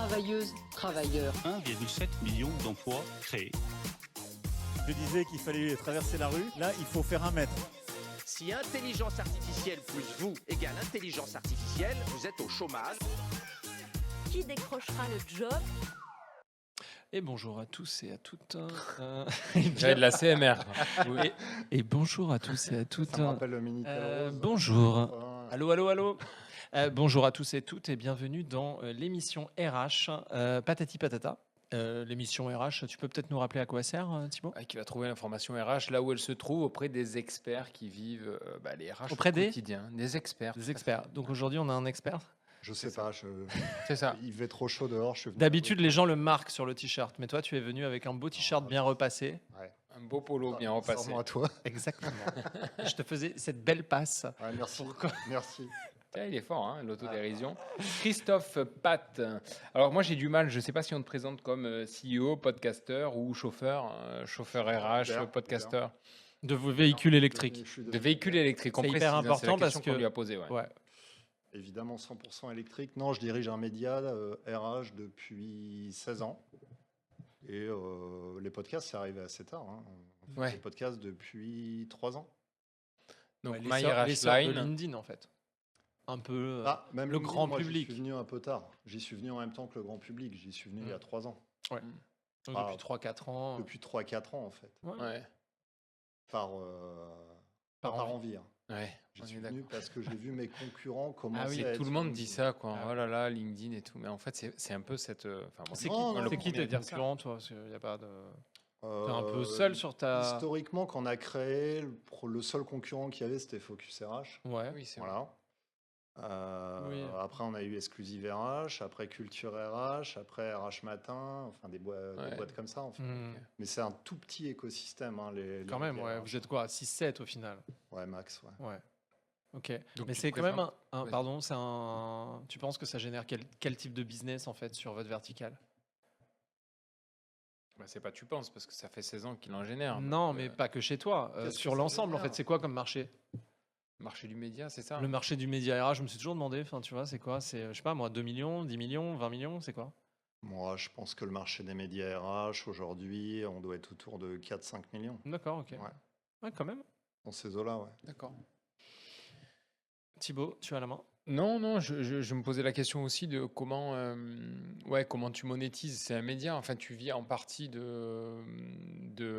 travailleuses, travailleurs. 1,7 million d'emplois créés. Je disais qu'il fallait traverser la rue. Là, il faut faire 1 mètre. Si intelligence artificielle plus vous égale intelligence artificielle, vous êtes au chômage. Qui décrochera le job? Et bonjour à tous et à toutes. J'avais de la CMR. Et bonjour à tous et à toutes. Ça me rappelle le Minitel Rose. Bonjour. Allô. Bonjour à tous et toutes et bienvenue dans l'émission RH Patati Patata. L'émission RH, tu peux peut-être nous rappeler à quoi elle sert, Thibaut? Qui va trouver l'information RH là où elle se trouve auprès des experts qui vivent les RH Auprès au des quotidien. Des experts. Des experts. Donc aujourd'hui, on a un expert. Je sais pas, C'est ça. il fait trop chaud dehors. Je suis venu D'habitude, les gens le marquent sur le t-shirt, mais toi, tu es venu avec un beau t-shirt bien repassé. Ouais. Un beau polo bien repassé. Sors-moi à toi. Exactement. Je te faisais cette belle passe. Ouais, merci. Pourquoi Merci. Tiens, il est fort, hein, l'autodérision. Christophe Pat. Alors moi j'ai du mal, je ne sais pas si on te présente comme CEO, podcasteur ou chauffeur, chauffeur RH, Super, podcasteur. De vos véhicules électriques. Je suis De véhicules électriques. C'est on hyper précise, hein, important c'est la parce question qu'on que- lui a posée. Ouais. Ouais. évidemment 100% électrique. Non, je dirige un média RH depuis 16 ans. Et les podcasts, c'est arrivé assez tard. Hein. On fait Ouais. des podcasts depuis 3 ans. Donc Ouais, My les sœurs de RH Line. LinkedIn, en fait. Un peu. Même le LinkedIn, grand moi, public. J'y suis venu un peu tard. J'y suis venu en même temps que le grand public. J'y suis venu il y a 3 ans. Donc Ah, depuis 3-4 ans. Depuis 3-4 ans, en fait. Ouais. Par Par envie. Hein. Ouais. J'y On suis est venu parce que j'ai vu mes concurrents commencer Ah oui, à être tout le sur monde LinkedIn. dit ça, quoi. Ah Oh là là, LinkedIn et tout. Mais en fait, c'est un peu cette. Enfin, bon, C'est Non, qui, non, c'est non, qui on vient tes de dire ça. concurrents, toi? Parce qu'il y a pas de... T'es Euh, un peu seul sur ta... Historiquement, quand on a créé, le seul concurrent qu'il y avait, c'était Focus RH. Ouais. Oui, c'est vrai. Voilà. Oui. Après, on a eu Exclusive RH, après Culture RH, après RH Matin, enfin des Ouais. boîtes comme ça. En fait. Hmm. Mais c'est un tout petit écosystème. Hein, les Quand même, médias ouais. RH. Vous êtes quoi? 6-7 au final? Ouais, max. Ouais. Ouais. Ok. Donc, Mais tu c'est quand même préfères- un... Vas-y. Pardon, c'est un... Tu penses que ça génère quel type de business, en fait, sur votre verticale? Bah, c'est pas tu penses, parce que ça fait 16 ans qu'il en génère. Non, Donc, mais pas que chez toi. qu'est-ce Sur que ça l'ensemble, en génère fait, c'est quoi comme marché? Marché du média, c'est ça? Le marché du média RH, je me suis toujours demandé, enfin, tu vois, c'est quoi? C'est, je sais pas, moi, 2 millions, 10 millions, 20 millions, c'est quoi? Moi, je pense que le marché des médias RH, aujourd'hui, on doit être autour de 4-5 millions. D'accord, ok. Ouais. Ouais, quand même. Dans ces eaux-là, ouais. D'accord. Thibaut, tu as la main? Non, je me posais la question aussi de comment tu monétises. C'est un média, enfin tu vis en partie de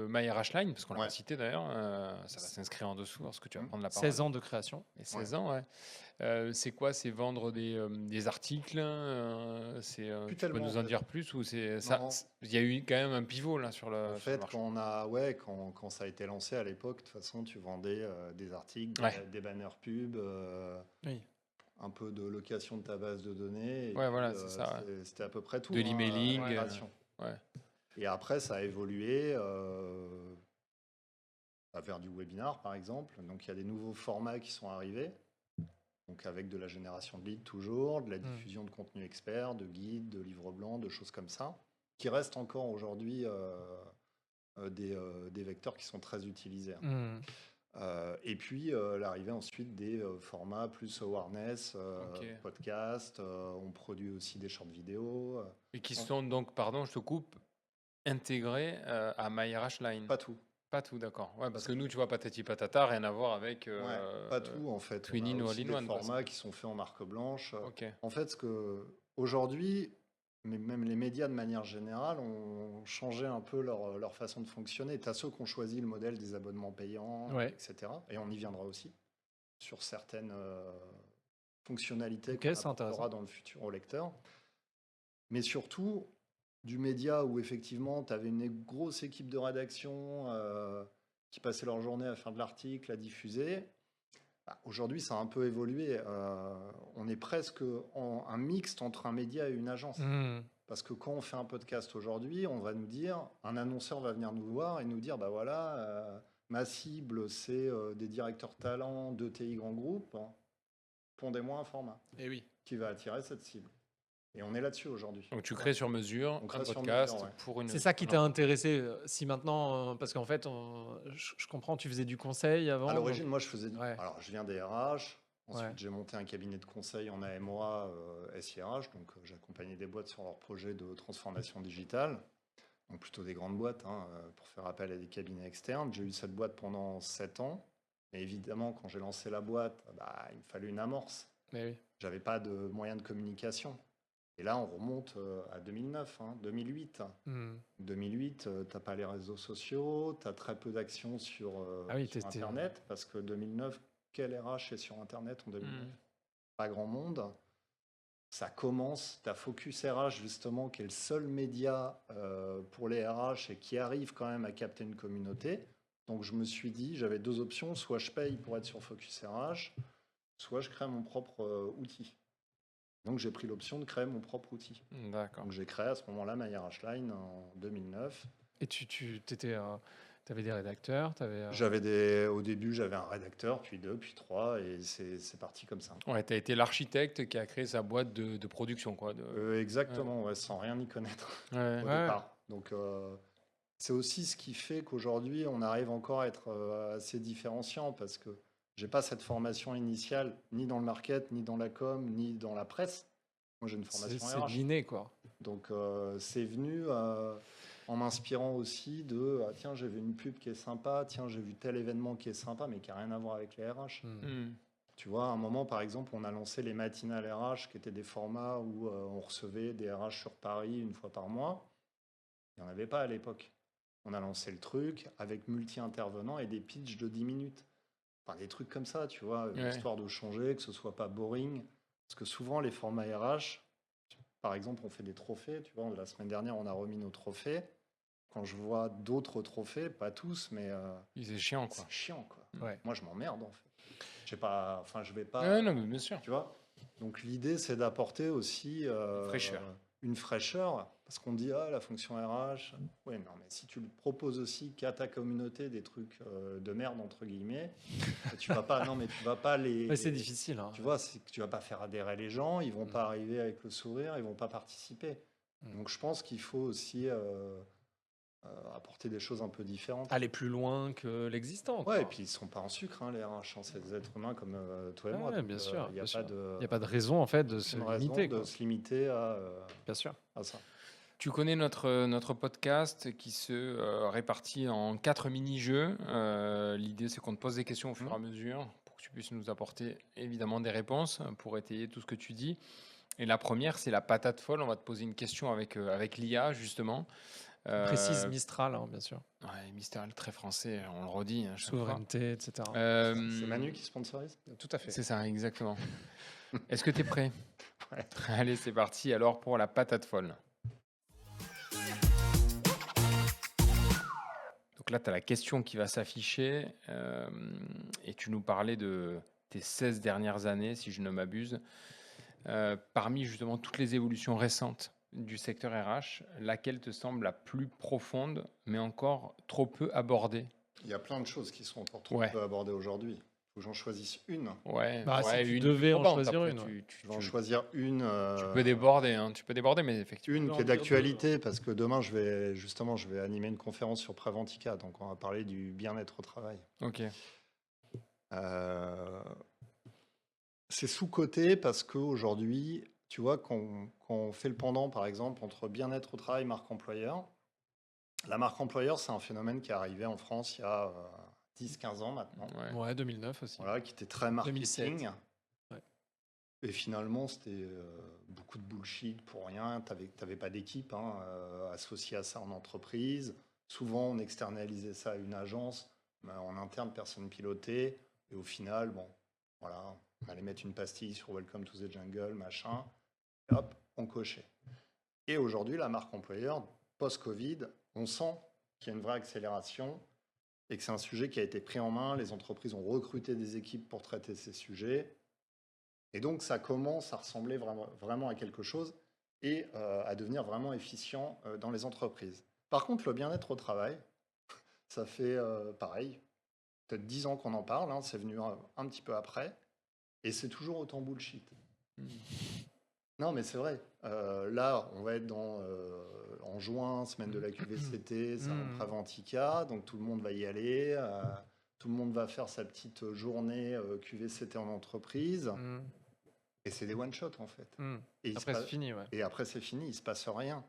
My RH Line, parce qu'on l'a Ouais. pas cité d'ailleurs, ça va s'inscrire en dessous lorsque tu vas prendre la parole. 16 ans de création. Et 16 ans, ouais. C'est quoi? C'est vendre des articles, Plus tu peux tellement, nous en en fait. dire plus ou c'est ça? Non. Il y a eu quand même un pivot là sur le En sur le fait, marché. quand ça a été lancé à l'époque, de toute façon, tu vendais des articles, Ouais. des banners pubs, Oui. un peu de location de ta base de données. et Ouais, puis, voilà, c'est ça, C'était à peu près tout. De l'emailing, la migration. ouais. Et après, ça a évolué vers du webinar, par exemple. Donc, il y a des nouveaux formats qui sont arrivés. Donc, avec de la génération de leads toujours, de la diffusion de contenu expert, de guides, de livres blancs, de choses comme ça, qui restent encore aujourd'hui des vecteurs qui sont très utilisés. Hein. Hmm. Et puis l'arrivée ensuite des formats plus awareness, Ok. podcast, on produit aussi des shorts vidéo, Et qui sont donc, pardon, je te coupe, intégrés à My RH Line. pas tout. Pas tout, d'accord. Ouais, parce que nous, tu vois, patati patata, rien à voir avec. Ouais, pas tout en fait. On a Twinning ou aussi All-in-One, des quoi, formats qui sont faits en marque blanche. Ok. En fait, ce que aujourd'hui, mais même les médias de manière générale ont changé un peu leur façon de fonctionner. Tu as ceux qui ont choisi le modèle des abonnements payants, Ouais. etc. Et on y viendra aussi sur certaines fonctionnalités Ok, qu'on c'est intéressant. apportera dans le futur au lecteur. Mais surtout, du média où effectivement, tu avais une grosse équipe de rédaction qui passait leur journée à faire de l'article, à diffuser. Aujourd'hui, ça a un peu évolué. On est presque en un mixte entre un média et une agence. Hmm. Parce que quand on fait un podcast aujourd'hui, on va nous dire, un annonceur va venir nous voir et nous dire, bah voilà, ma cible, c'est des directeurs talents d'ETI grand groupe. Pondez-moi un format Et oui. qui va attirer cette cible. Et on est là-dessus aujourd'hui. Donc tu crées sur mesure On crée un sur podcast mesure, ouais. pour une. C'est ça qui t'a intéressé. Si maintenant, parce qu'en fait, je comprends, tu faisais du conseil avant. À l'origine, donc- moi, je faisais. Ouais. Alors, je viens des RH. Ensuite, Ouais. j'ai monté un cabinet de conseil en AMOA SIRH, donc j'accompagnais des boîtes sur leurs projets de transformation digitale, donc plutôt des grandes boîtes, hein, pour faire appel à des cabinets externes. J'ai eu cette boîte pendant 7 ans, mais évidemment, quand j'ai lancé la boîte, bah, il me fallait une amorce. Mais oui. J'avais pas de moyens de communication. Et là, on remonte à 2009, 2008. Hmm. 2008, tu n'as pas les réseaux sociaux, tu as très peu d'actions sur, Ah oui, sur t'étais- Internet, parce que 2009, quel RH est sur Internet en 2009? Hmm. Pas grand monde. Ça commence, tu as Focus RH, justement, qui est le seul média pour les RH et qui arrive quand même à capter une communauté. Donc, je me suis dit, j'avais 2 options, soit je paye pour être sur Focus RH, soit je crée mon propre outil. Donc, j'ai pris l'option de créer mon propre outil. D'accord. Donc, j'ai créé à ce moment-là ma RH Line en 2009. Et avais des rédacteurs, Au début, j'avais un rédacteur, puis 2, puis 3, et c'est parti comme ça. Ouais, tu as été l'architecte qui a créé sa boîte de production, quoi. Exactement, ouais, sans rien y connaître Ouais. au Ouais. départ. Donc, c'est aussi ce qui fait qu'aujourd'hui, on arrive encore à être assez différenciant, parce que j'ai pas cette formation initiale, ni dans le market, ni dans la com, ni dans la presse. Moi, j'ai une formation C'est RH. l'inné, quoi. Donc, c'est venu en m'inspirant aussi de tiens, j'ai vu une pub qui est sympa, tiens, j'ai vu tel événement qui est sympa, mais qui n'a rien à voir avec les RH. Hmm. Hmm. Tu vois, à un moment, par exemple, on a lancé les matinales RH, qui étaient des formats où on recevait des RH sur Paris une fois par mois. Il n'y en avait pas à l'époque. On a lancé le truc avec multi-intervenants et des pitchs de 10 minutes. Enfin, des trucs comme ça, tu vois, Ouais. histoire de changer, que ce soit pas boring. Parce que souvent, les formats RH, par exemple, on fait des trophées. Tu vois, la semaine dernière, on a remis nos trophées. Quand je vois d'autres trophées, pas tous, mais C'est chiant, quoi. c'est chiant, quoi. Ouais. Moi, je m'emmerde, en fait. Je vais pas. Ouais, non, mais bien sûr. Tu vois. Donc, l'idée, c'est d'apporter aussi Fraîcheur. une fraîcheur. Parce qu'on dit, la fonction RH. Oui, non, mais si tu le proposes aussi qu'à ta communauté des trucs de merde, entre guillemets, tu vas pas. Non, mais tu vas pas les. Ouais, c'est difficile. Hein. Tu vois, c'est que tu vas pas faire adhérer les gens, ils vont pas arriver avec le sourire, ils vont pas participer. Donc je pense qu'il faut aussi apporter des choses un peu différentes. Aller plus loin que l'existant. quoi. Ouais, et puis ils sont pas en sucre, les RH, c'est des êtres humains comme toi et moi. Ouais, donc, bien sûr. Il n'y a, bien sûr. pas de, Il n'y a pas de raison, en fait, de se aucune raison limiter. de quoi. se limiter Bien sûr. à ça. Tu connais notre podcast qui se répartit en 4 mini-jeux. L'idée, c'est qu'on te pose des questions au fur et à mesure pour que tu puisses nous apporter évidemment des réponses pour étayer tout ce que tu dis. Et la première, c'est la patate folle. On va te poser une question avec l'IA, justement. Précise Mistral, hein, bien sûr. Ouais, Mistral, très français, on le redit. Chaque fois. Souveraineté, etc. C'est Manu qui sponsorise. Tout à fait. C'est ça, exactement. Est-ce que tu es prêt? Ouais. Allez, c'est parti alors pour la patate folle. Donc là, tu as la question qui va s'afficher et tu nous parlais de tes 16 dernières années, si je ne m'abuse. Parmi justement toutes les évolutions récentes du secteur RH, laquelle te semble la plus profonde, mais encore trop peu abordée? Il y a plein de choses qui sont encore trop Ouais. peu abordées aujourd'hui. Il faut que j'en choisisse une. Ouais, Bah, si tu une devais en probante, choisir après, une, ouais. Je vais en choisir une. Tu peux déborder, hein, tu peux déborder, mais effectivement. Une peux qui est en dire d'actualité parce que demain je vais animer une conférence sur Préventica, donc on va parler du bien-être au travail. Ok. C'est sous-coté parce qu'aujourd'hui, tu vois, quand on fait le pendant par exemple entre bien-être au travail et marque employeur, la marque employeur c'est un phénomène qui est arrivé en France il y a 10-15 ans maintenant, Ouais. Ouais, 2009 aussi. voilà, qui était très marketing. 2007. Ouais. Et finalement, c'était beaucoup de bullshit pour rien. Tu n'avais pas d'équipe associée à ça en entreprise. Souvent, on externalisait ça à une agence. Mais en interne, personne pilotait. Et au final, bon, voilà, on allait mettre une pastille sur Welcome to the Jungle, machin. Et hop, on cochait. Et aujourd'hui, la marque employeur, post-Covid, on sent qu'il y a une vraie accélération et que c'est un sujet qui a été pris en main. Les entreprises ont recruté des équipes pour traiter ces sujets. Et donc, ça commence à ressembler vraiment à quelque chose et à devenir vraiment efficient dans les entreprises. Par contre, le bien-être au travail, ça fait pareil, peut-être 10 ans qu'on en parle, c'est venu un petit peu après, et c'est toujours autant bullshit. Non, mais c'est vrai. Là, on va être en juin, semaine de la QVCT, c'est un Préventica, donc tout le monde va y aller. tout le monde va faire sa petite journée QVCT en entreprise. Mm. Et c'est des one-shots, en fait. Mm. Et, il se Après, passe- c'est fini, ouais. et après, c'est fini, il se passe rien.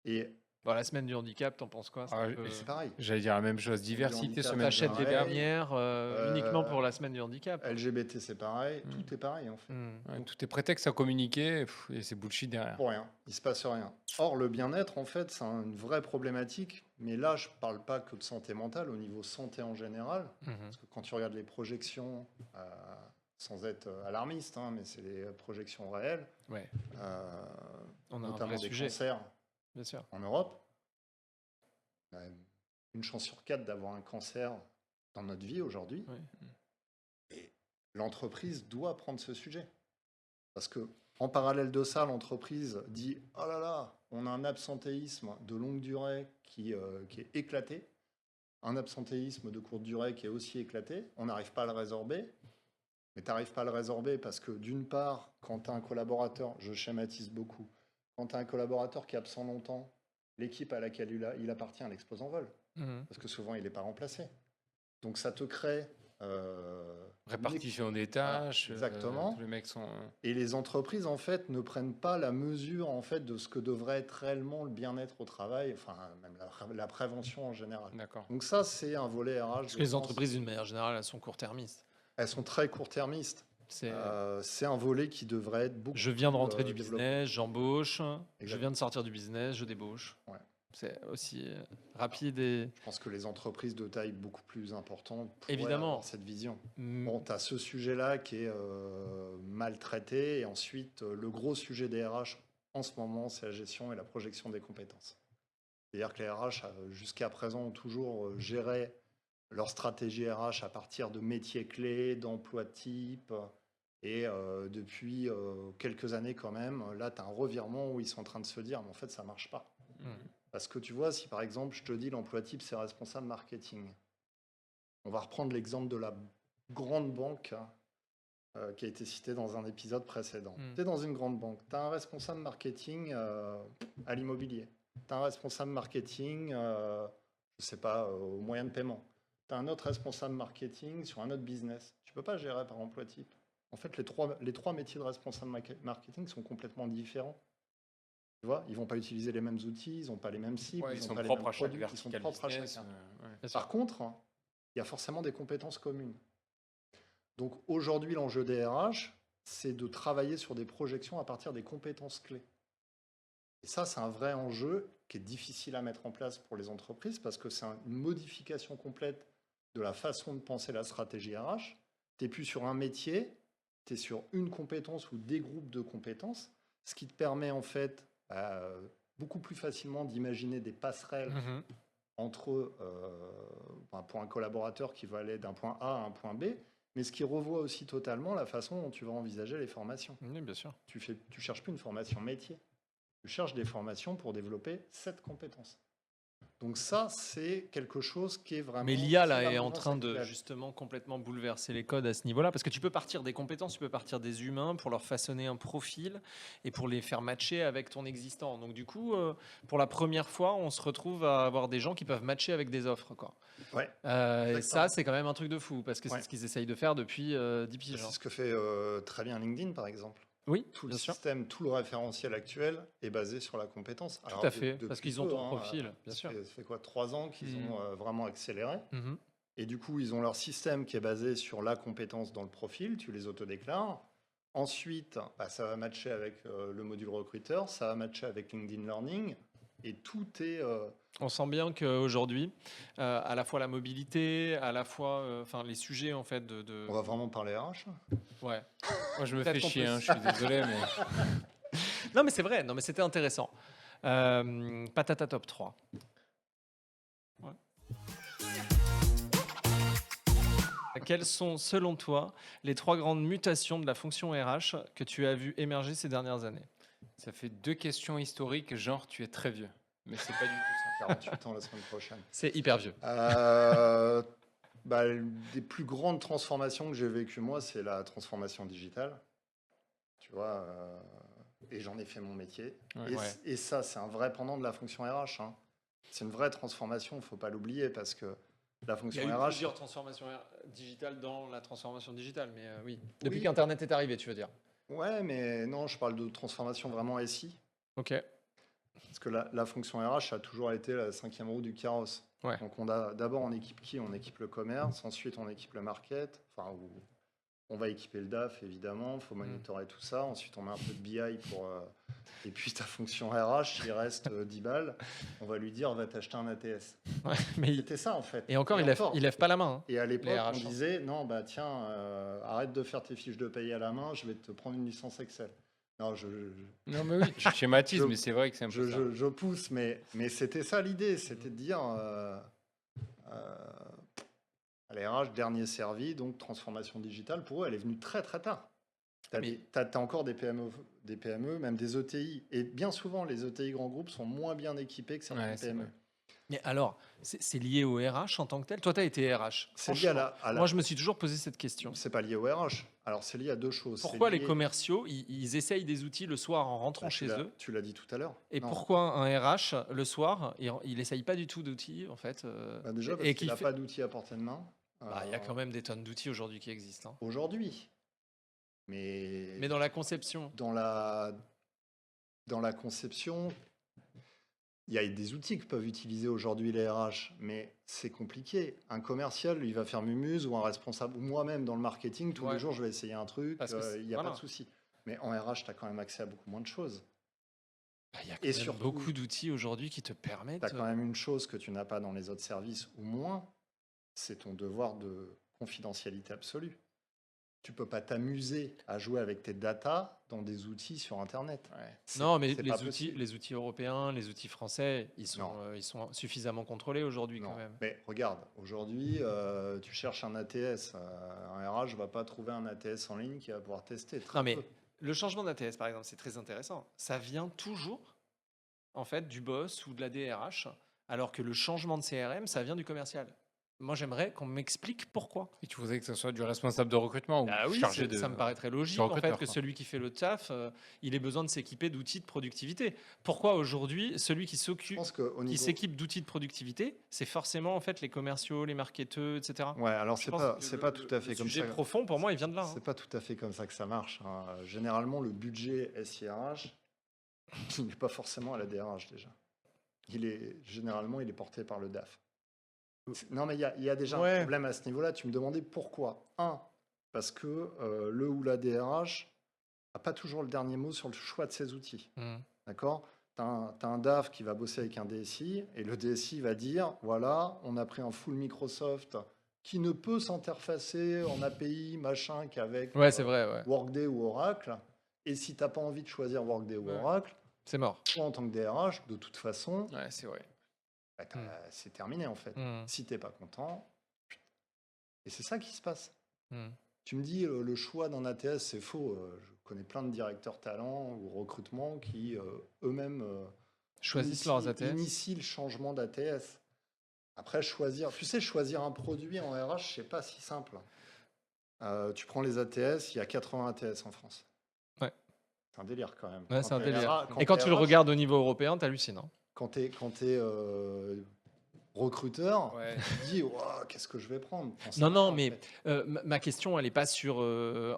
Et, Bon, la semaine du handicap, t'en penses quoi? C'est Ah, un et peu- et c'est pareil. J'allais dire la même chose. Diversité, handicap, semaine T'achètes des pareil. dernières uniquement pour la semaine du handicap. LGBT, c'est pareil. Mm. Tout est pareil, en fait. Mm. Ouais, tout est prétexte à communiquer et c'est bullshit derrière. Pour rien. Il se passe rien. Or, le bien-être, en fait, c'est une vraie problématique. Mais là, je parle pas que de santé mentale, au niveau santé en général. Mhm. Parce que quand tu regardes les projections, sans être alarmiste, hein, mais c'est les projections réelles, Ouais, on a un notamment vrai des sujet, cancers bien sûr. en Europe. On a une chance sur 4 d'avoir un cancer dans notre vie aujourd'hui. Ouais. Et l'entreprise doit prendre ce sujet. Parce que en parallèle de ça, l'entreprise dit « Oh là là, on a un absentéisme de longue durée qui est éclaté, un absentéisme de courte durée qui est aussi éclaté, on n'arrive pas à le résorber. » Mais tu n'arrives pas à le résorber parce que d'une part, quand tu as un collaborateur, je schématise beaucoup, quand tu as un collaborateur qui est absent longtemps, l'équipe à laquelle il appartient, elle explose en vol. Mhm. Parce que souvent, il n'est pas remplacé. Donc ça te crée... Répartition des tâches. exactement. Tous les mecs sont. Et les entreprises, en fait, ne prennent pas la mesure, en fait, de ce que devrait être réellement le bien-être au travail, enfin, même la prévention en général. D'accord. Donc ça, c'est un volet RH. Parce que les entreprises, d'une manière générale, elles sont court-termistes. Elles sont très court-termistes. C'est C'est un volet qui devrait être beaucoup je viens de plus, rentrer du développé. business, j'embauche. Je Exact. viens de sortir du business, je débauche. Ouais. C'est aussi rapide et Je pense que les entreprises de taille beaucoup plus importante pourraient Évidemment. avoir cette vision. Mm, Bon, tu as ce sujet-là qui est mal traité. Et ensuite, le gros sujet des RH en ce moment, c'est la gestion et la projection des compétences. C'est-à-dire que les RH, jusqu'à présent, ont toujours géré leur stratégie RH à partir de métiers clés, d'emplois types. Et depuis quelques années quand même, là, tu as un revirement où ils sont en train de se dire, mais en fait, ça marche pas. mm. Parce que tu vois, si par exemple, je te dis l'emploi type, c'est responsable marketing. On va reprendre l'exemple de la grande banque qui a été citée dans un épisode précédent. Mm. Tu es dans une grande banque, tu as un responsable marketing à l'immobilier. Tu as un responsable marketing, je sais pas, aux moyens de paiement. Tu as un autre responsable marketing sur un autre business. Tu peux pas gérer par emploi type. En fait, les trois métiers de responsable marketing sont complètement différents. Tu vois, ils vont pas utiliser les mêmes outils, ils n'ont pas les mêmes cibles, Ouais, ils ils ont sont pas les propres mêmes à chaque produits, ils sont vertical propres à business. chacun. Ouais. Bien sûr. Par contre, il y a forcément des compétences communes. Donc aujourd'hui, l'enjeu des RH, c'est de travailler sur des projections à partir des compétences clés. Et ça, c'est un vrai enjeu qui est difficile à mettre en place pour les entreprises parce que c'est une modification complète de la façon de penser la stratégie RH. Tu n'es plus sur un métier, tu es sur une compétence ou des groupes de compétences, ce qui te permet en fait beaucoup plus facilement d'imaginer des passerelles Mhm. entre pour un collaborateur qui va aller d'un point A à un point B, mais ce qui revoit aussi totalement la façon dont tu vas envisager les formations. Oui, bien sûr. Tu cherches plus une formation métier, tu cherches des formations pour développer cette compétence. Donc ça, c'est quelque chose qui est vraiment... Mais l'IA là c'est la est en mouvance train de actuelle. justement complètement bouleverser les codes à ce niveau-là parce que tu peux partir des compétences, tu peux partir des humains pour leur façonner un profil et pour les faire matcher avec ton existant. Donc du coup, pour la première fois, on se retrouve à avoir des gens qui peuvent matcher avec des offres, quoi. Ouais, Et ça, c'est quand même un truc de fou parce que Ouais. c'est ce qu'ils essayent de faire depuis 10 piges. c'est ce que fait très bien LinkedIn, par exemple. Oui, Tout le bien sûr. système, tout le référentiel actuel est basé sur la compétence. Tout à fait, parce qu'ils ont ton profil, bien sûr. Ça fait quoi, 3 ans qu'ils Mhm. ont vraiment accéléré. Mhm. Et du coup, ils ont leur système qui est basé sur la compétence dans le profil, tu les autodéclares. Ensuite, ça va matcher avec le module recruteur, ça va matcher avec LinkedIn Learning, et tout est... On sent bien qu'aujourd'hui, à la fois la mobilité, à la fois enfin les sujets en fait de... On va vraiment parler RH là Ouais. Moi, je me Peut-être fais qu'on chier, peut hein, je suis désolé, mais. Non mais c'est vrai, non mais c'était intéressant. Patata top 3. Ouais. Quelles sont, selon toi, les 3 grandes mutations de la fonction RH que tu as vu émerger ces dernières années? Ça fait 2 questions historiques, genre tu es très vieux. Mais c'est pas du tout ça. 48 ans la semaine prochaine. C'est hyper vieux. Des plus grandes transformations que j'ai vécues moi, c'est la transformation digitale. Tu vois, et j'en ai fait mon métier. Ouais. Et ça, c'est un vrai pendant de la fonction RH. Hein. C'est une vraie transformation, il ne faut pas l'oublier, parce que La Il y fonction a eu RH, plusieurs transformations digitales dans la transformation digitale, mais oui. Depuis Oui. qu'Internet est arrivé, tu veux dire. ouais, mais non, je parle de transformation vraiment SI. Ok. Parce que la fonction RH a toujours été la 5e roue du carrosse. Ouais. Donc d'abord on équipe qui? On équipe le commerce, ensuite on équipe le market, enfin on va équiper le DAF évidemment, il faut monitorer tout ça, ensuite on met un peu de BI et puis ta fonction RH, il reste 10 balles, on va lui dire va t'acheter un ATS. Ouais, mais C'était ça en fait. et encore, il lève pas la main. Hein. Et à l'époque, RH, on disait non, bah tiens, arrête de faire tes fiches de paye à la main, je vais te prendre une licence Excel. Non, Non, mais oui, tu schématises, Je- mais c'est vrai que c'est un peu ça. je pousse, mais c'était ça l'idée, c'était de dire à la RH, dernier servi, donc transformation digitale, pour eux, elle est venue très très tard. Mais- T'as encore des PME, même des ETI, et bien souvent, les ETI grands groupes sont moins bien équipés que certaines Ouais, c'est PME. vrai. Mais alors, c'est lié au RH en tant que tel. Toi, tu as été RH. C'est lié à Franchement, la- Moi, je me suis toujours posé cette question. C'est pas lié au RH. Alors, c'est lié à deux choses. Pourquoi C'est les lié- commerciaux, ils essayent des outils le soir en rentrant Bah, chez eux? Tu l'as dit tout à l'heure. Et Non. pourquoi un RH, le soir, il essaye pas du tout d'outils, en fait Bah, déjà, parce et qu'il qui n'a fait- pas d'outils à portée de main. Bah, il y a quand même des tonnes d'outils aujourd'hui qui existent. Hein. Aujourd'hui. Mais, Mais dans la conception. dans la conception, il y a des outils que peuvent utiliser aujourd'hui les RH, mais c'est compliqué. Un commercial, il va faire mumuse, ou un responsable, ou moi-même dans le marketing, tous Ouais. les jours, je vais essayer un truc, Parce que il n'y a voilà. pas de souci. Mais en RH, tu as quand même accès à beaucoup moins de choses. Bah, il y a quand Et même surtout- beaucoup d'outils aujourd'hui qui te permettent. Tu as quand même une chose que tu n'as pas dans les autres services, ou moins, c'est ton devoir de confidentialité absolue. Tu peux pas t'amuser à jouer avec tes datas dans des outils sur Internet. Ouais. Non, mais c'est pas les outils européens, les outils français, ils sont suffisamment contrôlés aujourd'hui Non, quand même. mais regarde, aujourd'hui, tu cherches un ATS. Un RH va pas trouver un ATS en ligne qui va pouvoir tester. Très Non, mais peu. le changement d'ATS, par exemple, c'est très intéressant. Ça vient toujours, en fait, du boss ou de la DRH, alors que le changement de CRM, ça vient du commercial. Moi, j'aimerais qu'on m'explique pourquoi. Et tu voudrais que ce soit du responsable de recrutement ou Ah oui, chargé de. ça me paraît très logique de en fait recruteur, que quoi. celui qui fait le taf, il ait besoin de s'équiper d'outils de productivité. Pourquoi aujourd'hui celui qui Je pense qu'au niveau... s'équipe d'outils de productivité, c'est forcément en fait les commerciaux, les marketeurs, etc. Ouais, alors Je c'est pense pas, que c'est pas tout à fait le comme sujet ça. profond pour moi, il vient de là. Hein. C'est pas tout à fait comme ça que ça marche. Hein. Généralement, le budget SIRH, il n'est pas forcément à la DRH déjà. Généralement, il est porté par le DAF. Non, mais il y a déjà Ouais. un problème à ce niveau-là. Tu me demandais pourquoi. Parce que le ou la DRH n'a pas toujours le dernier mot sur le choix de ses outils. Mhm. D'accord? Tu as un DAF qui va bosser avec un DSI et le DSI va dire, voilà, on a pris un full Microsoft qui ne peut s'interfacer en API, machin, qu'avec Ouais, c'est vrai, ouais. Workday ou Oracle. Et si tu n'as pas envie de choisir Workday ou Ouais. Oracle, C'est mort. toi, en tant que DRH, de toute façon, Ouais, c'est vrai. bah, c'est terminé en fait. Mhm. Si tu n'es pas content, et c'est ça qui se passe. Mhm. Tu me dis, le choix d'un ATS, c'est faux. Je connais plein de directeurs talent ou recrutement qui eux-mêmes Choisissent leurs ATS. initient le changement d'ATS. Après, choisir un produit en RH, c'est pas si simple. Tu prends les ATS, il y a 80 ATS en France. Ouais. C'est un délire quand même. Ouais, c'est un t'es délire. RH Et quand tu le RH, regardes au niveau européen, t'hallucines. Hein. Quand tu es recruteur, Ouais. tu te dis, Ouah, qu'est-ce que je vais prendre? T'en sais Non, rien, non, en mais fait. ma question, elle n'est pas sur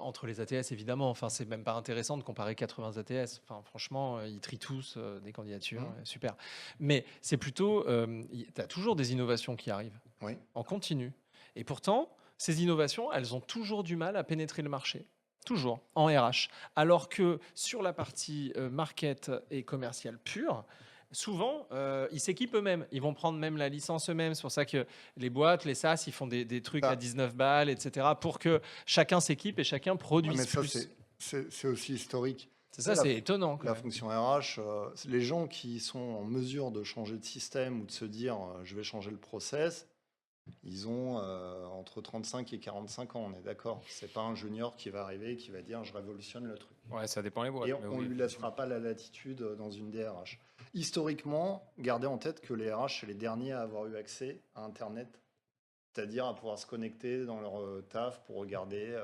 entre les ATS, évidemment. Enfin, c'est même pas intéressant de comparer 80 ATS. Enfin, franchement, ils trient tous des candidatures. Super. Mais c'est plutôt, tu as toujours des innovations qui arrivent Oui. en continu. Et pourtant, ces innovations, elles ont toujours du mal à pénétrer le marché. Toujours, en RH. Alors que sur la partie market et commercial pure, souvent, ils s'équipent eux-mêmes. Ils vont prendre même la licence eux-mêmes. C'est pour ça que les boîtes, les SaaS, ils font des trucs à 19 balles, etc. pour que chacun s'équipe et chacun produise Mais ça, plus. c'est aussi historique. C'est ça, la- c'est étonnant. quand La même. fonction RH, les gens qui sont en mesure de changer de système ou de se dire je vais changer le process, ils ont entre 35 et 45 ans, on est d'accord. C'est pas un junior qui va arriver et qui va dire je révolutionne le truc. Ouais, ça dépend les boîtes. Et mais on oui, ne lui laissera pas la latitude dans une DRH. Historiquement, gardez en tête que les RH, c'est les derniers à avoir eu accès à Internet, c'est-à-dire à pouvoir se connecter dans leur taf pour regarder.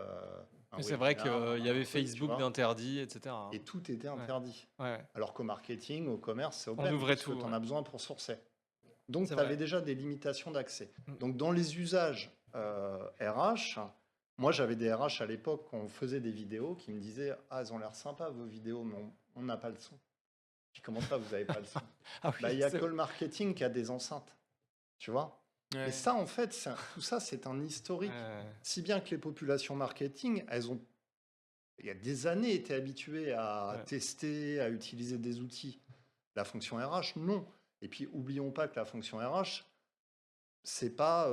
Un Mais c'est vrai qu'il webinaire, y avait un truc, tu Facebook vois. d'interdit, etc. Et tout était interdit. Ouais. Alors qu'au marketing, au commerce, c'est On open, ouvrait parce que tout, tu en ouais. as besoin pour sourcer. Donc, C'est tu avais vrai. déjà des limitations d'accès. Mm. Donc, dans les usages RH, moi, j'avais des RH à l'époque, quand on faisait des vidéos, qui me disaient « Ah, elles ont l'air sympas, vos vidéos, mais on n'a pas le son. » Je dis « Comment ça, vous n'avez pas le son ?» Ah oui, Bah, il y a c'est- que le marketing qui a des enceintes. Tu vois? Ouais. Et ça, en fait, tout ça, c'est un historique. Si bien que les populations marketing, elles ont, il y a des années, été habituées à Ouais. tester, à utiliser des outils. La fonction RH, non. Et puis, oublions pas que la fonction RH, c'est pas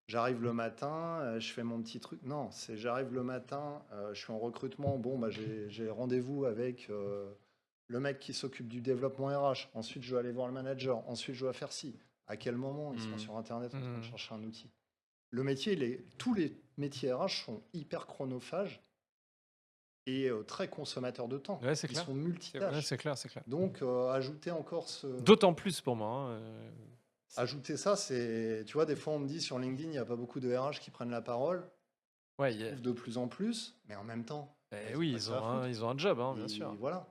j'arrive le matin, je fais mon petit truc. Non, c'est j'arrive le matin, je suis en recrutement. Bon, bah, j'ai rendez-vous avec le mec qui s'occupe du développement RH. Ensuite, je dois aller voir le manager. Ensuite, je dois faire ci. À quel moment ils sont sur Internet en train de chercher un outil? Le métier, tous les métiers RH sont hyper chronophages et très consommateurs de temps. Ouais, c'est Ils clair. sont Ouais, multitâches. c'est clair, c'est clair. Donc, ajouter encore D'autant plus pour moi. Hein, ajouter ça, c'est... Tu vois, des fois, on me dit sur LinkedIn, il n'y a pas beaucoup de RH qui prennent la parole. Ouais, Je trouve de plus en plus, mais en même temps... oui, pas ils que ça à ont, foutre. ils ont un job, hein, bien Et sûr. voilà.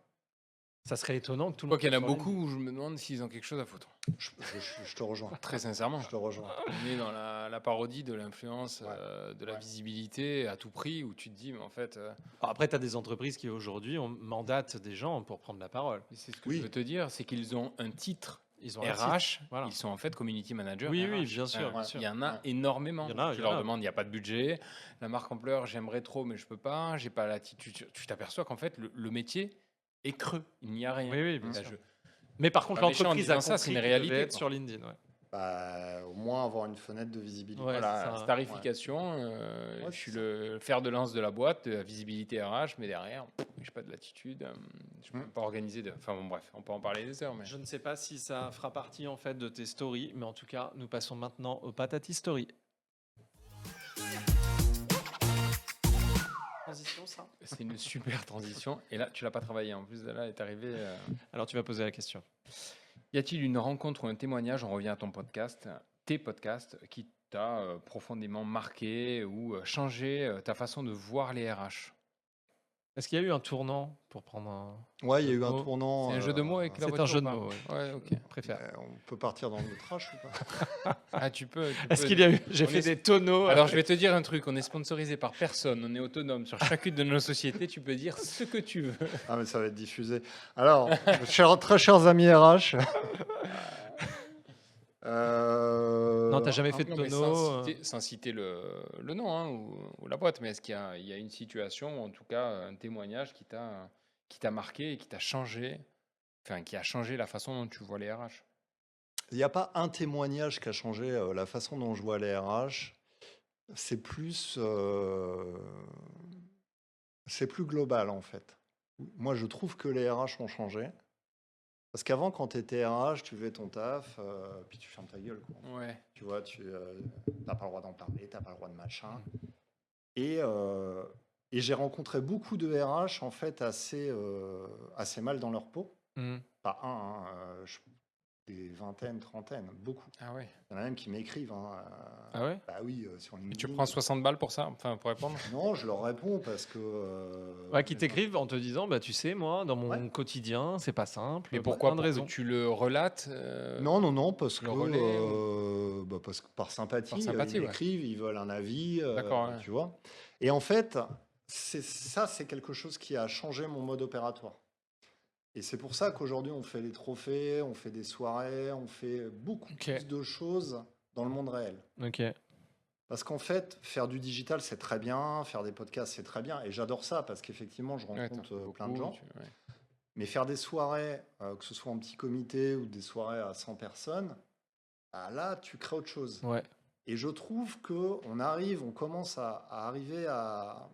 Ça serait étonnant que tout le Quoi monde. qu'il y en a soit sur beaucoup où je me demande s'ils ont quelque chose à foutre. Je te rejoins. Très sincèrement. Je te rejoins. On est dans la parodie de l'influence, Ouais. de la Ouais. visibilité à tout prix, où tu te dis, mais en fait, Alors après, tu as des entreprises qui aujourd'hui mandatent des gens pour prendre la parole. c'est ce que Oui. je veux te dire, c'est qu'ils ont un titre Ils ont un RH, titre, voilà. ils sont en fait community manager. Oui, RH. oui, bien sûr, bien sûr. Il y en a Ouais. énormément. Il y en a, Tu il y en leur a. demandes, il n'y a pas de budget. La marque en pleurs, j'aimerais trop, mais je peux pas. J'ai pas l'attitude. Tu t'aperçois qu'en fait, le métier est creux. Il n'y a rien. Oui, oui, bien Là, sûr. Mais par contre, Pas méchant en l'entreprise a disant ça, compris c'est une qu'il réalité, devait être quoi. sur LinkedIn. Ouais. Bah, au moins avoir une fenêtre de visibilité. Ouais, Voilà, c'est ça, hein. tarification, Ouais, je suis c'est le fer de lance de la boîte, de la visibilité RH, mais derrière, je n'ai pas de l'attitude, je ne peux pas organiser de... Enfin bon, bref, on peut en parler des heures, mais... Je ne sais pas si ça fera partie en fait de tes stories, mais en tout cas, nous passons maintenant au Patati Story. Transition, ça. C'est une super transition. Et là, tu l'as pas travaillé. En plus, là, est arrivé... Alors, tu vas poser la question. Y a-t-il une rencontre ou un témoignage, on revient à ton podcast, tes podcasts, qui t'a profondément marqué ou changé ta façon de voir les RH? Est-ce qu'il y a eu un tournant pour prendre un. Ouais, il y a eu un Oh, tournant. C'est un jeu de mots avec la C'est un voiture jeu ou de pas mots, oui. Ouais, ok. Je préfère. On peut partir dans le trash ou pas? Ah, tu peux. Est-ce qu'il y a eu. J'ai On fait est- des tonneaux. Alors, je vais te dire un truc. On est sponsorisé par personne. On est autonome sur chacune de nos sociétés. Tu peux dire ce que tu veux. Ah, mais ça va être diffusé. Alors, très chers amis RH. Non, t'as jamais fait de Non, mais tonneau. sans citer le nom hein, ou la boîte, mais est-ce qu'il y a une situation, ou en tout cas un témoignage qui t'a marqué et qui t'a changé, enfin qui a changé la façon dont tu vois les RH? Il n'y a pas un témoignage qui a changé la façon dont je vois les RH. C'est plus global en fait. Moi, je trouve que les RH ont changé. Parce qu'avant, quand tu étais RH, tu faisais ton taf, puis tu fermes ta gueule. Quoi. Ouais. Tu vois, tu n'as pas le droit d'en parler, tu n'as pas le droit de machin. Et j'ai rencontré beaucoup de RH en fait assez mal dans leur peau. Mhm. Pas un, hein, des vingtaines, trentaines, beaucoup. Ah ouais. Il y en a même qui m'écrivent. Hein, Ah ouais? bah oui, sur Et LinkedIn. tu prends 60 balles pour ça, enfin pour répondre? Non, je leur réponds parce que. Ouais, qui t'écrivent en te disant, bah tu sais, moi, dans mon quotidien, c'est pas simple. Mais pour pourquoi plein de raisons. tu le relates? Non, parce le que, relais, parce que par sympathie, sympathie, ils ouais. m'écrivent, ils veulent un avis, D'accord, ouais. tu vois. Et en fait, c'est quelque chose qui a changé mon mode opératoire. Et c'est pour ça qu'aujourd'hui, on fait des trophées, on fait des soirées, on fait beaucoup plus de choses dans le monde réel. Ok. Parce qu'en fait, faire du digital, c'est très bien, faire des podcasts, c'est très bien. Et j'adore ça parce qu'effectivement, je Ouais, rencontre t'as plein de beaucoup, gens. ouais. Mais faire des soirées, que ce soit en petit comité ou des soirées à 100 personnes, ah là, tu crées autre chose. Ouais. Et je trouve on commence à arriver à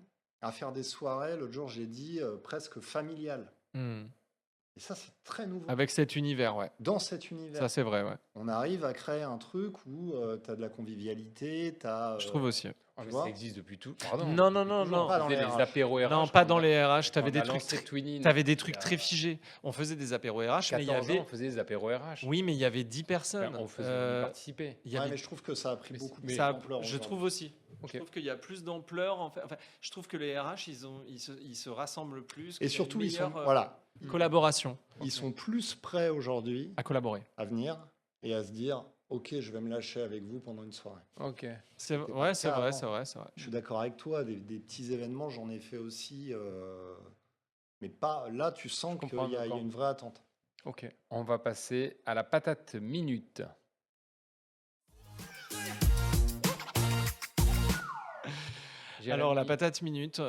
faire des soirées, l'autre jour j'ai dit, presque familiales. Mhm. Et ça, c'est très nouveau. Avec cet univers, ouais. Dans cet univers, Ça, c'est vrai, ouais. on arrive à créer un truc où tu as de la convivialité, tu as... Je trouve aussi. Ah, mais vois ça existe depuis tout. Pardon. Non, non, depuis non, toujours. non. On Pas dans faisait les les RH. apéros RH. Non, pas quand dans on a- les RH. quand T'avais on des a trucs, lancé Twinning, t'avais des trucs il y a très figés. On faisait des apéros RH, mais il y 14 ans, avait. on faisait des apéros RH. Oui, mais il y avait 10 personnes. Enfin, on y participait. Il y Ouais, avait mais je trouve que ça a pris Mais beaucoup c'est- de ça, d'ampleur je aujourd'hui. trouve aussi. Ok. Je trouve qu'il y a plus d'ampleur. Enfin, je trouve que les RH, ils se rassemblent plus. qu'il y Et a une surtout, ils sont, meilleure, voilà, collaboration ils sont plus prêts aujourd'hui à collaborer. à venir et à se dire ok, je vais me lâcher avec vous pendant une soirée. Ok. C'est C'était pas ouais, le c'est cas vrai, avant. c'est vrai, c'est vrai. Je suis d'accord avec toi, des petits événements, j'en ai fait aussi, mais pas là, tu sens qu'il comprends, y a d'accord. une vraie attente. Ok. On va passer à la patate minute. Alors, la Jérémy, patate minute,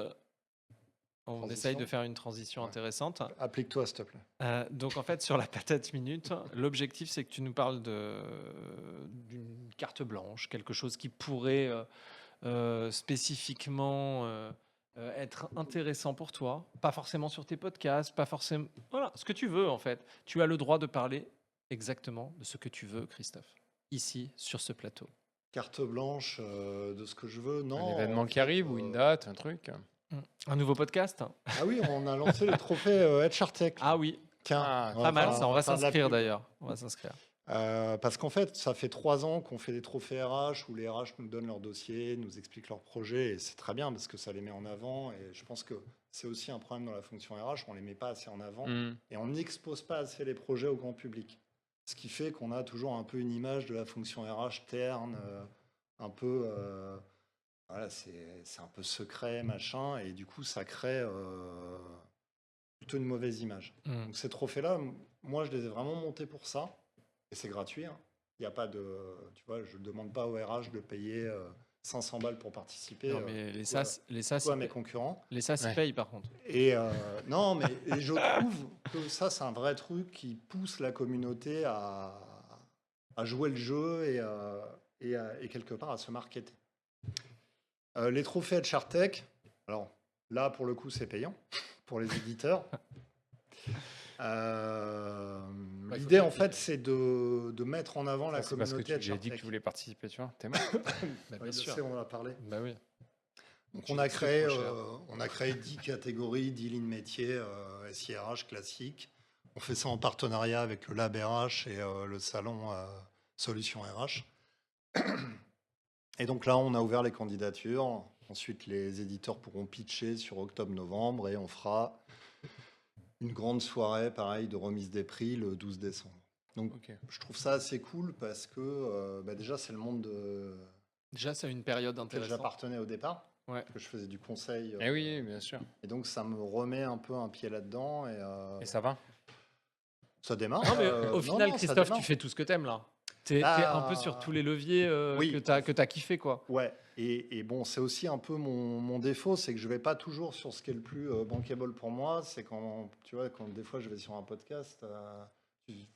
on Transition. essaye de faire une transition Ouais. intéressante. Applique-toi, s'il te plaît. Donc, en fait, sur la patate minute, l'objectif, c'est que tu nous parles d'une carte blanche, quelque chose qui pourrait spécifiquement être intéressant pour toi. Pas forcément sur tes podcasts, pas forcément. Voilà, ce que tu veux, en fait. Tu as le droit de parler exactement de ce que tu veux, Christophe, ici, sur ce plateau. Carte blanche de ce que je veux, non. un événement en qui fait, arrive ou une date, un truc. Un nouveau podcast. Ah oui, on a lancé le trophée HRTech. Ah oui, Tiens, Ah, on pas mal, faire- ça. On va faire de la s'inscrire pub. d'ailleurs. On va s'inscrire. Parce qu'en fait, ça fait 3 ans qu'on fait des trophées RH où les RH nous donnent leur dossier, nous expliquent leurs projets, et c'est très bien parce que ça les met en avant. Et je pense que c'est aussi un problème dans la fonction RH, on les met pas assez en avant Hmm. et on n'expose pas assez les projets au grand public. Ce qui fait qu'on a toujours un peu une image de la fonction RH terne, un peu, voilà, c'est un peu secret, machin, et du coup, ça crée plutôt une mauvaise image. Mm. Donc ces trophées-là, moi, je les ai vraiment montés pour ça. Et c'est gratuit. Hein. Il n'y a pas de... Tu vois, je ne demande pas au RH de payer 500 balles pour participer. Non, mais les SAS, les SAS, à mes concurrents. les SAS, ils Ouais. payent par contre. Et non, mais et je trouve que ça, c'est un vrai truc qui pousse la communauté à jouer le jeu et quelque part à se marketer. Les trophées HRTech, alors là, pour le coup, c'est payant pour les éditeurs. il faut L'idée, que en tu- fait, c'est de mettre en avant la Ça, c'est parce que communauté j'ai dit que HRTech. tu voulais participer, tu vois. T'es mort. Bah, Ouais, je sais, on en a parlé. Bah oui. Donc Tu on a dis que c'est créé, trop cher. on a créé 10 catégories, 10 lignes métiers, SIRH classique. On fait ça en partenariat avec le Lab RH et le salon Solutions RH. Et donc là, on a ouvert les candidatures. Ensuite, les éditeurs pourront pitcher sur octobre-novembre et on fera une grande soirée, pareil, de remise des prix le 12 décembre. Donc Ok. je trouve ça assez cool parce que déjà, c'est le monde Déjà, c'est une période auquel intéressante. j'appartenais au départ. Ouais. Parce que je faisais du conseil. Eh oui, bien sûr. Et donc, ça me remet un peu un pied là-dedans. Et Et ça va. ça démarre. Non, mais non, au final, ça Christophe, démarre. tu fais tout ce que t'aimes là. T'es Ah. un peu sur tous les leviers Oui. que t'as kiffé, quoi. Ouais. Et bon, c'est aussi un peu mon défaut, c'est que je vais pas toujours sur ce qui est le plus bankable pour moi. C'est quand, tu vois, quand des fois je vais sur un podcast,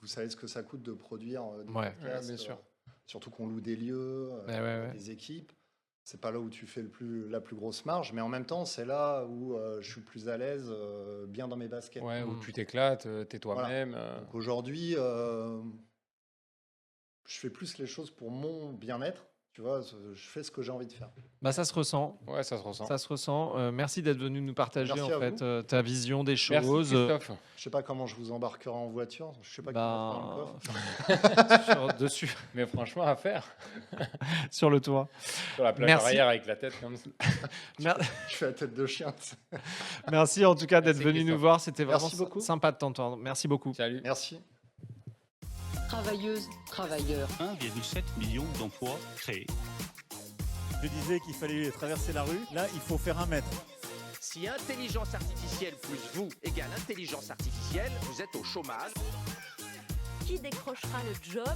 vous savez ce que ça coûte de produire des Ouais. podcasts, Ouais, bien sûr. surtout qu'on loue des lieux, Ouais. des équipes. C'est pas là où tu fais la plus grosse marge, mais en même temps, c'est là où je suis le plus à l'aise, bien dans mes baskets. Ouais, où Mm. tu t'éclates, t'es toi-même. Donc aujourd'hui, je fais plus les choses pour mon bien-être. Tu vois, je fais ce que j'ai envie de faire. Bah, ça se ressent. Ouais, ça se ressent. Ça se ressent. Merci d'être venu nous partager Merci en à fait vous. ta vision des Merci choses. Christophe. Je sais pas comment je vous embarquerai en voiture. Je sais pas qui va Bah, faire le coffre. dessus, Mais franchement, à faire. sur le toit. Sur la plage Merci. arrière avec la tête comme ça. Je fais la tête de chien. tu sais. Merci en tout cas d'être Merci, venu nous Christophe. voir. C'était vraiment Merci beaucoup. sympa de t'entendre. Merci beaucoup. Salut. Merci. Travailleuses, travailleurs. 1,7 million d'emplois créés. Je disais qu'il fallait traverser la rue. Là, il faut faire 1 mètre. Si intelligence artificielle plus vous égale intelligence artificielle, vous êtes au chômage. Qui décrochera le job